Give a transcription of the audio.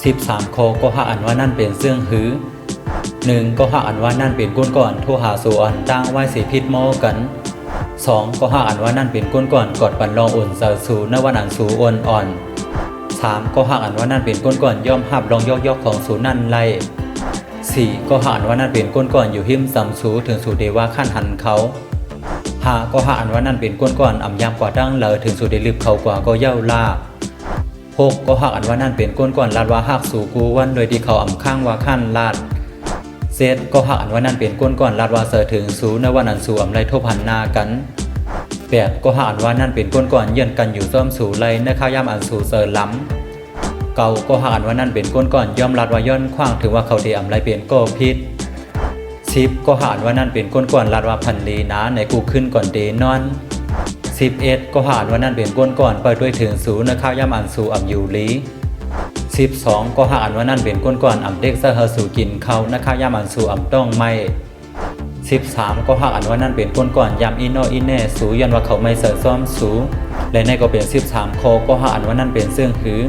13ข้อก็หาอันว่านั่นเป็นเสื่องหือ1ก็หาอันว่านั่นเป็นก้นก่อนโทรหาสู่อันตั้งไว้สิพิษโมกัน2ก็หาอันว่านั่นเป็นก้นก่อนกอดปันรองอุ่นเสาสู่นวันอันสู่อ่อนอ่อน3ก็หาอันว่านั่นเป็นก้นก่อนย่อมหับรองยอกของสู่นั่นไล่4ก็หาอันว่านั่นเป็นก้นก่อนอยู่หิมสำสู่ถึงสู่เดว่าขั้นหันเขา5ก็หาอันว่านั่นเป็นก้นก่อนอ่ำยามกว่าดั้งเลอถึงสู่เดลึบเขากว่าก็เย้าลา6ก็หาอันว่านั่นเป็นก้นก่อนลาดว่าหักสู่กูวันโดยที่เขาอ่ำข้างว่าขั้นลาด7ก็หาอันว่านั่นเป็นก้นก่อนลาดว่าเสอถึงสู่นวันอันสู่อ่ำไรทบหันนากัน8ก็หาอันว่านั่นเป็นก้นก่อนเยื่อนกันอยู่ซ่อมสู่ไรในข้าวยามอันสู่เสอล้ำ9ก็หาอันว่านั่นเป็นก้นก่อนย่อมลาดว่าย้อนขว้างถึงว่าเขาเดอ่ำไรเป็นก็พิษ10ก็หาอันว่านั่นเป็นก้นก่อนลาดว่าพันลีนะในกูขึ้นก่อนเดนอน11ก็หาอันว่านั่นเป็นก้นก่อนเปิดด้วยถึงสู่ในข้าวยามอันสู่อ่ำอยู่ลี12ก็หาอันว่านั่นเป็นก้นก่อนอ่ำเด็กเสอสู่กินเขาในข้าวยามอันสู่อ่ำต้องไม่13ก็หาอันว่านั่นเป็นก้นก่อนยามอีโนอีแน่สู่ย้อนว่าเขาไม่เสอซ่อมสู่และในก็เป็น13ข้อก็หาอันว่านั่นเป็นเสื่องหือ